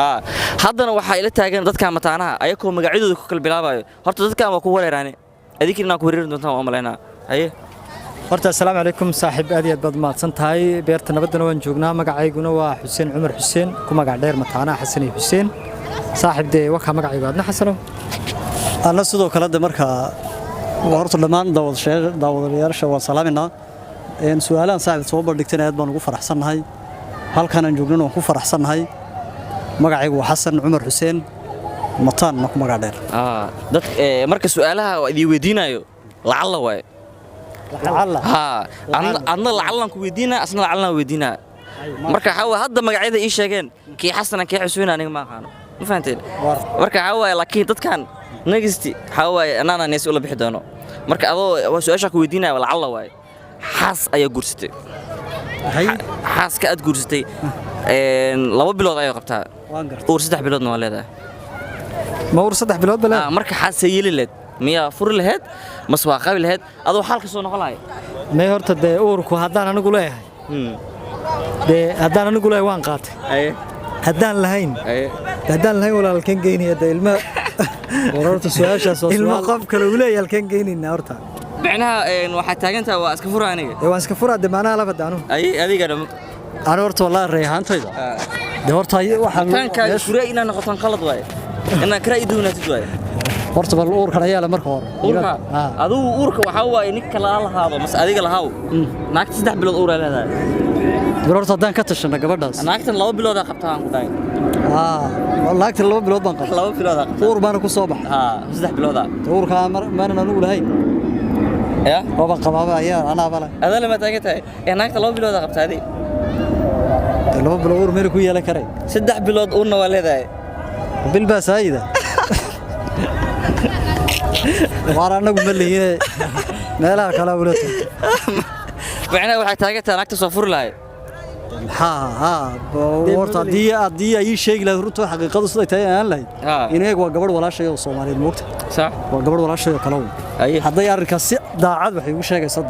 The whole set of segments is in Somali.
haddana waxaa ila taagan dadka mataanaha ayagoo magacyadooda ku kala bilaabayo horta dadkan waa ku wareeraane adinkina ku wareerin doontaan oo maleena haye horta assalaamu calaykum saaxiib aad iyo aad baad mahadsan tahay beerta nabadana waan joognaa magacayguna waa xuseen cumar xuseen ku magac dheer mataanaha xasan iyo xuseen saaxiib de waxa magacaygu aadna xasano ana sidoo kale de marka horta dhamaan daawadayaasha waa salaaminaa su'aalahan saaxiib soo bandhigtay aad baan ugu faraxsanahay halkan aan joognana waan ku faraxsanahay magacaygu waa xasan cumar xuseen mataanna ku magac dheer dad marka su'aalaha idii weydiinayo lacalla way lacalla adna lacallan ku weydiinaa asna lacallan weydiinaa marka waxa hadda magacyada ii sheegeen kii xasan kii xuseen aniga ma aqaan ma fahanteen marka waxa laakiin dadkan nagisti waxa anana nees ula bixi doono marka adoo su'aasha ku weydiinaa lacalla way xaas ayaa guursatay xaas ka aad guursatay 2 bilood ayay qabtaa uur 3 biloodna waa leedahay ma uur 3 bilood bala marka xaas yeelileed miya fur lahayd mas waa qabil lahayd adoo xalka soo noqon lahayd may horta de uurku haddaan anigu leeyahay de haddaan anigu leeyahay waan qaatay haddaan lahayn walaalkan geynaya de ilma horta su'aashaas oo ilma qof kale u leeyahay halkan geynina horta macnaha waxa taagantaa waa iska furaa aniga waan iska furaa de macnaha laba daano adiga ana horta wallahi reehaantayda de horta waxaan tan ka furaa inaan noqotan qalad waay inaan kara iduunatid waay horta bal uurka ayaa la marka hore uurka aduu uurka waxa waay nin kala lahaado mas adiga lahaaw naagta 3 bilood uur leedahay horta hadaan ka tashana gabadhaas naagtan 2 bilood qabtaan ku dhaay naagtan 2 bilood baan qabtaa 2 bilood uur baan ku soo baxay 3 bilood uurka maanan anigu lahayn ya baba qabaaba ayaa ana bala adala ma taagantay naagta 2 bilood qabtaadi 2 bilood uur meel ku yeelan karay 3 bilood uurna waa leedahay bil baa saayida waaraanagu ma leeyahay meelaha kala walato waxna waxa taageertaa naagta soo fur lahayd horta hadii ay sheegi lahayd runta xaqiiqadu siday tahay aan lahayd inaga waa gabadh walaashay oo Soomaaliyeed moogta sax waa gabadh walaashay oo kala haday arrinkaas si daacad waxay ugu sheegaysaa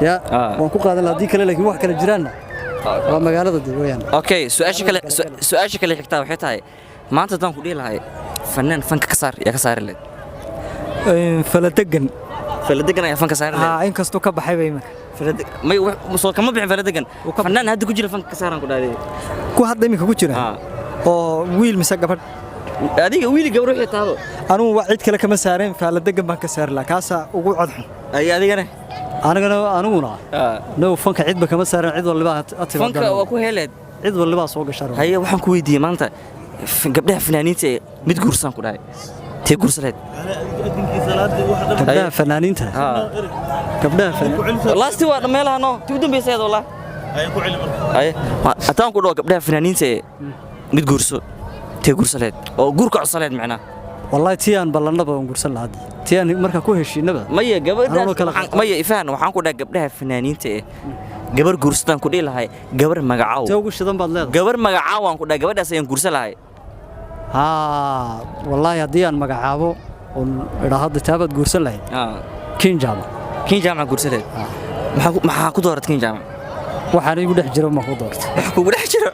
ya waan ku qaadan lahayd kale laakiin wax kale jiraan waa magaalada deegaan okay su'aasha kale xigtaa waxay tahay maanta tan ku dhiilahay fanaan fanka ka saar ya ka saar leed faladegan ayaa fanka saar leed in kasto ka baxay bay marka may soo kama bixin faladegan fanaan hadda ku jira fanka ka saaran ku dhaaday ku hadda imika ku jira oo wiil mise gabadh adiga wiil gabar wixii taado anu waa cid kale kama saareen faladegan baan ka saar la kaasa ugu codxun ay adigana aniguna no fanka cid ba kama saaran cid walba atiga fanka waa ku heleed cid walba soo gashay haye waxaan ku weydiiyay maanta gabdhaha fanaaniinta mid guursan ku dhaay tii guursaneed gabdhaha fanaaniinta laasti waa meelaha tii dambeysay wallah ay ku cilmi ay ataan ku dhaw gabdhaha fanaaniinta mid guurso tii guursaneed oo guurka cusaleed macna wallahi tiyaan ballanaba aan guursan lahayd tiyaan marka ku heshiinaba maya gabadha maya ifaan waxaan ku dhahay gabdhaha fanaaniinta gabar guursadaan ku dhiilahay gabar magacaaw ugu shidan baad leedahay gabar magacaaw aan ku dhahay gabadhaas ayaan guursan lahay wallahi hadii aan magacaabo oo idhaahdo taabad guursan lahayd kin jaamac guursan lahayd maxaa ku dooratay kin jaamac waxaan igu dhex jiro ma ku doortay wax kugu dhex jiro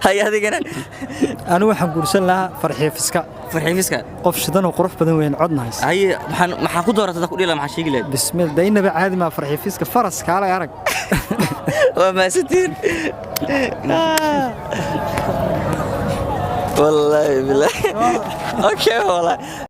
hay adigana anu waxaan guursan lahaa farxiifiska qof shidan oo qurux badan weyn codnahays hay maxaa ku dooratay ku dhiilaa maxaa sheegi lahayd bismillah daynaba caadi ma farxiifiska faras kaala arag waa maasantiin والله بالله اوكي والله